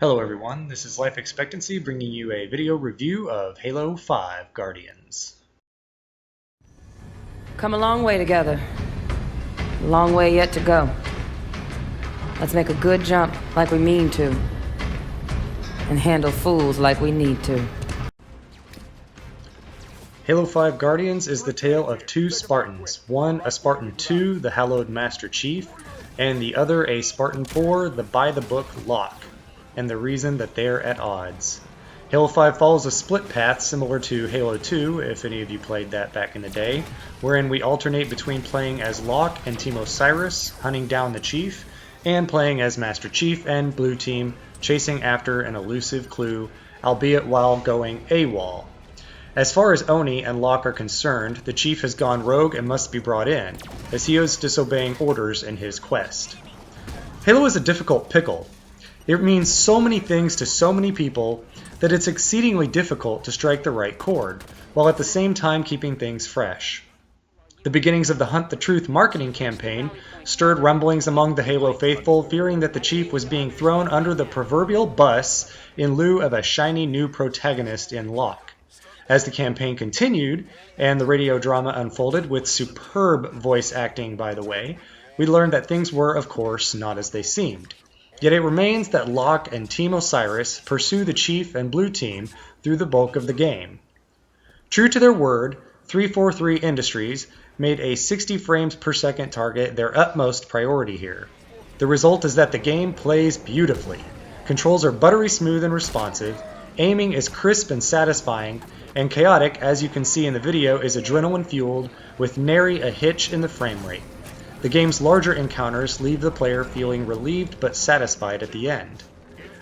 Hello everyone, this is Life Expectancy bringing you a video review of Halo 5 Guardians. Come a long way together. A long way yet to go. Let's make a good jump like we mean to. And handle fools like we need to. Halo 5 Guardians is the tale of two Spartans, one a Spartan 2, the Hallowed Master Chief, and the other a Spartan 4, the by-the-book Locke, and the reason that they're at odds. Halo 5 follows a split path similar to Halo 2, if any of you played that back in the day, wherein we alternate between playing as Locke and Team Osiris, hunting down the Chief, and playing as Master Chief and Blue Team, chasing after an elusive clue, albeit while going AWOL. As far as Oni and Locke are concerned, the Chief has gone rogue and must be brought in, as he is disobeying orders in his quest. Halo is a difficult pickle. It means so many things to so many people that it's exceedingly difficult to strike the right chord, while at the same time keeping things fresh. The beginnings of the Hunt the Truth marketing campaign stirred rumblings among the Halo faithful, fearing that the Chief was being thrown under the proverbial bus in lieu of a shiny new protagonist in Locke. As the campaign continued, and the radio drama unfolded with superb voice acting by the way, we learned that things were, of course, not as they seemed. Yet it remains that Locke and Team Osiris pursue the Chief and Blue Team through the bulk of the game. True to their word, 343 Industries made a 60 frames per second target their utmost priority here. The result is that the game plays beautifully. Controls are buttery smooth and responsive, aiming is crisp and satisfying, and chaotic, as you can see in the video, is adrenaline fueled with nary a hitch in the frame rate. The game's larger encounters leave the player feeling relieved but satisfied at the end.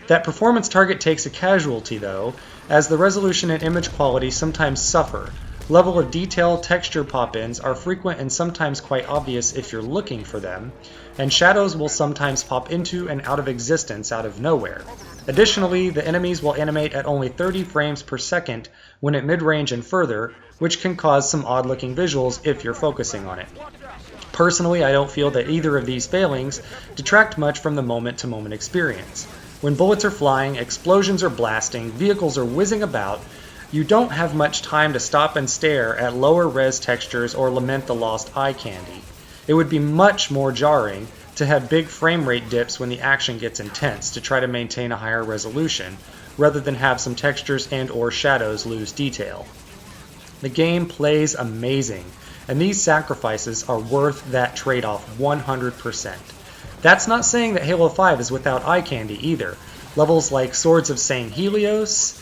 That performance target takes a casualty though, as the resolution and image quality sometimes suffer. Level of detail texture pop-ins are frequent and sometimes quite obvious if you're looking for them, and shadows will sometimes pop into and out of existence out of nowhere. Additionally, the enemies will animate at only 30 frames per second when at mid-range and further, which can cause some odd-looking visuals if you're focusing on it. Personally, I don't feel that either of these failings detract much from the moment-to-moment experience. When bullets are flying, explosions are blasting, vehicles are whizzing about, you don't have much time to stop and stare at lower res textures or lament the lost eye candy. It would be much more jarring to have big frame rate dips when the action gets intense to try to maintain a higher resolution, rather than have some textures and or shadows lose detail. The game plays amazing, and these sacrifices are worth that trade-off 100%. That's not saying that Halo 5 is without eye candy either. Levels like Swords of St. Helios,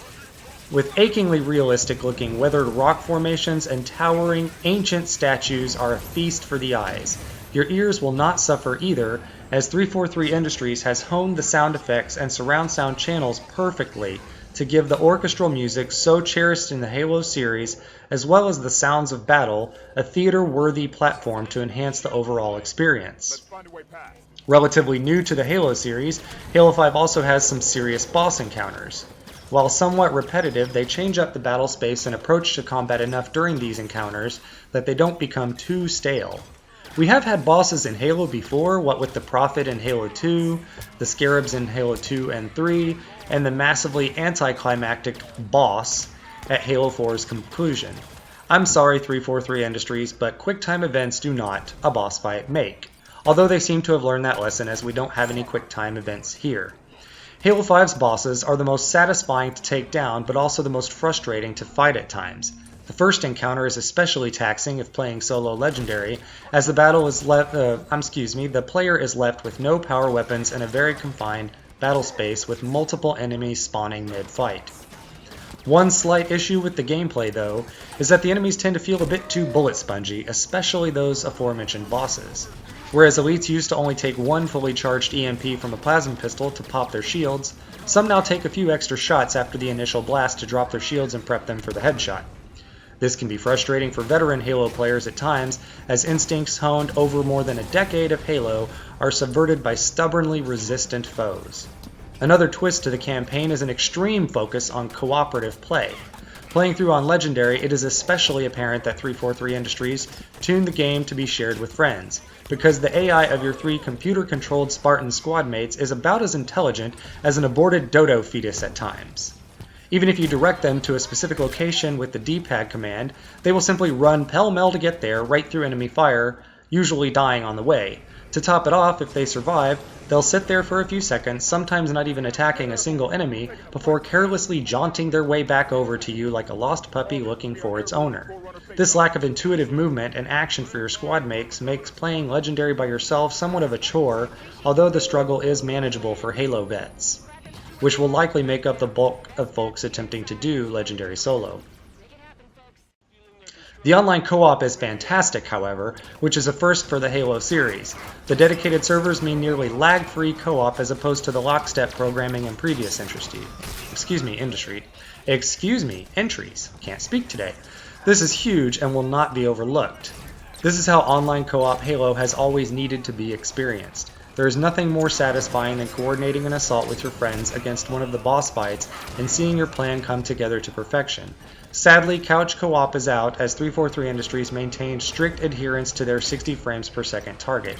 with achingly realistic looking weathered rock formations and towering ancient statues, are a feast for the eyes. Your ears will not suffer either, as 343 Industries has honed the sound effects and surround sound channels perfectly to give the orchestral music so cherished in the Halo series, as well as the sounds of battle, a theater-worthy platform to enhance the overall experience. Relatively new to the Halo series, Halo 5 also has some serious boss encounters. While somewhat repetitive, they change up the battle space and approach to combat enough during these encounters that they don't become too stale. We have had bosses in Halo before, what with the Prophet in Halo 2, the Scarabs in Halo 2 and 3, and the massively anticlimactic boss at Halo 4's conclusion. I'm sorry 343 Industries, but QuickTime events do not, a boss fight, make. Although they seem to have learned that lesson, as we don't have any QuickTime events here. Halo 5's bosses are the most satisfying to take down, but also the most frustrating to fight at times. The first encounter is especially taxing if playing solo legendary, as the the player is left with no power weapons and a very confined battle space with multiple enemies spawning mid-fight. One slight issue with the gameplay though is that the enemies tend to feel a bit too bullet spongy, especially those aforementioned bosses. Whereas elites used to only take one fully charged EMP from a plasma pistol to pop their shields, some now take a few extra shots after the initial blast to drop their shields and prep them for the headshot. This can be frustrating for veteran Halo players at times, as instincts honed over more than a decade of Halo are subverted by stubbornly resistant foes. Another twist to the campaign is an extreme focus on cooperative play. Playing through on Legendary, it is especially apparent that 343 Industries tuned the game to be shared with friends, because the AI of your 3 computer-controlled Spartan squad mates is about as intelligent as an aborted dodo fetus at times. Even if you direct them to a specific location with the D-pad command, they will simply run pell-mell to get there right through enemy fire, usually dying on the way. To top it off, if they survive, they'll sit there for a few seconds, sometimes not even attacking a single enemy, before carelessly jaunting their way back over to you like a lost puppy looking for its owner. This lack of intuitive movement and action for your squad mates makes playing Legendary by yourself somewhat of a chore, although the struggle is manageable for Halo vets, which will likely make up the bulk of folks attempting to do Legendary solo. The online co-op is fantastic, however, which is a first for the Halo series. The dedicated servers mean nearly lag-free co-op as opposed to the lockstep programming in previous entries. Can't speak today. This is huge and will not be overlooked. This is how online co-op Halo has always needed to be experienced. There is nothing more satisfying than coordinating an assault with your friends against one of the boss fights and seeing your plan come together to perfection. Sadly, couch co-op is out as 343 Industries maintains strict adherence to their 60 frames per second target.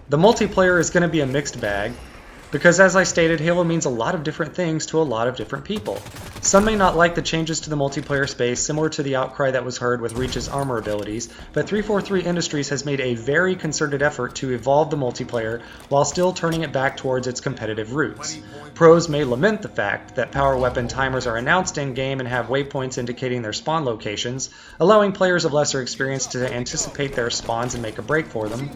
The multiplayer is going to be a mixed bag, because as I stated, Halo means a lot of different things to a lot of different people. Some may not like the changes to the multiplayer space, similar to the outcry that was heard with Reach's armor abilities, but 343 Industries has made a very concerted effort to evolve the multiplayer while still turning it back towards its competitive roots. Pros may lament the fact that power weapon timers are announced in-game and have waypoints indicating their spawn locations, allowing players of lesser experience to anticipate their spawns and make a break for them.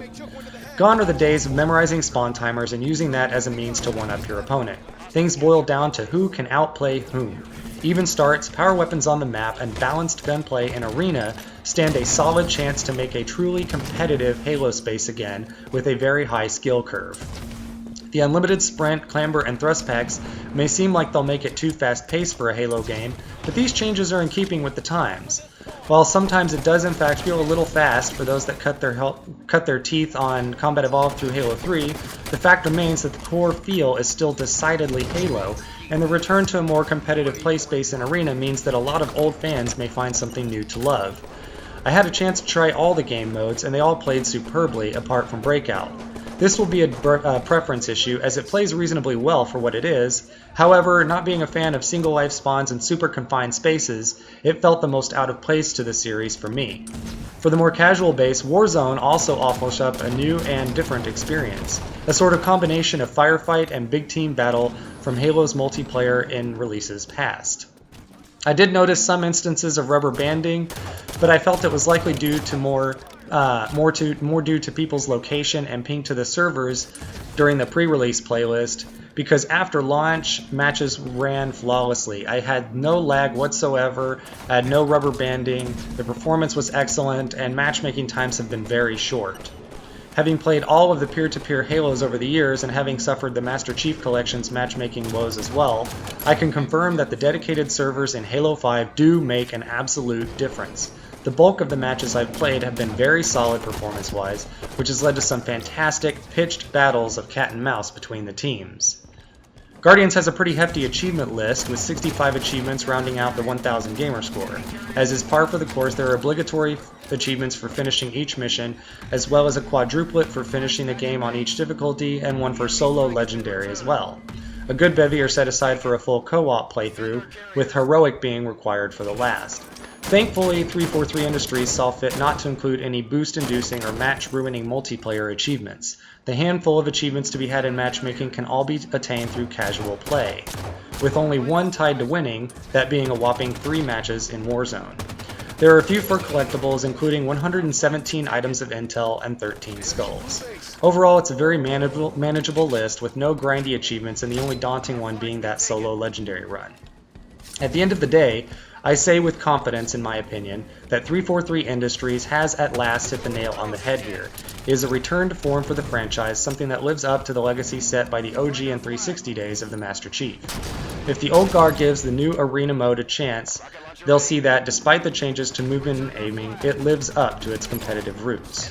Gone are the days of memorizing spawn timers and using that as a means to one-up your opponent. Things boil down to who can outplay whom. Even starts, power weapons on the map, and balanced gunplay in Arena stand a solid chance to make a truly competitive Halo space again with a very high skill curve. The unlimited sprint, clamber, and thrust packs may seem like they'll make it too fast-paced for a Halo game, but these changes are in keeping with the times. While sometimes it does in fact feel a little fast for those that cut their teeth on Combat Evolved through Halo 3, the fact remains that the core feel is still decidedly Halo, and the return to a more competitive play space in Arena means that a lot of old fans may find something new to love. I had a chance to try all the game modes, and they all played superbly apart from Breakout. This will be a preference issue, as it plays reasonably well for what it is. However, not being a fan of single life spawns and super confined spaces, it felt the most out of place to the series for me. For the more casual base, Warzone also offers up a new and different experience, a sort of combination of firefight and big team battle from Halo's multiplayer in releases past. I did notice some instances of rubber banding, but I felt it was likely due to more due to people's location and ping to the servers during the pre-release playlist, because after launch, matches ran flawlessly. I had no lag whatsoever, I had no rubber banding, the performance was excellent, and matchmaking times have been very short. Having played all of the peer-to-peer Halos over the years and having suffered the Master Chief Collection's matchmaking woes as well, I can confirm that the dedicated servers in Halo 5 do make an absolute difference. The bulk of the matches I've played have been very solid performance-wise, which has led to some fantastic pitched battles of cat and mouse between the teams. Guardians has a pretty hefty achievement list, with 65 achievements rounding out the 1000 gamer score. As is par for the course, there are obligatory achievements for finishing each mission, as well as a quadruplet for finishing the game on each difficulty, and one for solo legendary as well. A good bevy are set aside for a full co-op playthrough, with heroic being required for the last. Thankfully, 343 Industries saw fit not to include any boost-inducing or match-ruining multiplayer achievements. The handful of achievements to be had in matchmaking can all be attained through casual play, with only one tied to winning, that being a whopping 3 matches in Warzone. There are a few for collectibles, including 117 items of intel and 13 skulls. Overall, it's a very manageable list with no grindy achievements, and the only daunting one being that solo legendary run. At the end of the day, I say with confidence, in my opinion, that 343 Industries has at last hit the nail on the head here. It is a return to form for the franchise, something that lives up to the legacy set by the OG and 360 days of the Master Chief. If the old guard gives the new Arena mode a chance, they'll see that, despite the changes to movement and aiming, it lives up to its competitive roots.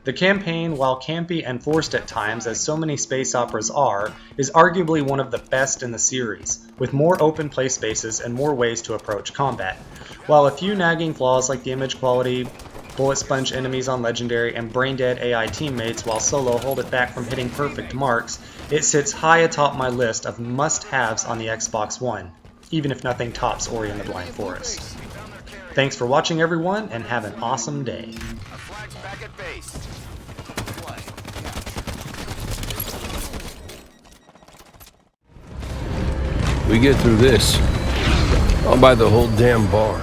The campaign, while campy and forced at times as so many space operas are, is arguably one of the best in the series, with more open play spaces and more ways to approach combat. While a few nagging flaws like the image quality, bullet sponge enemies on Legendary, and brain-dead AI teammates while solo hold it back from hitting perfect marks, it sits high atop my list of must-haves on the Xbox One, even if nothing tops Ori and the Blind Forest. Thanks for watching everyone, and have an awesome day. We get through this, I'll buy the whole damn bar.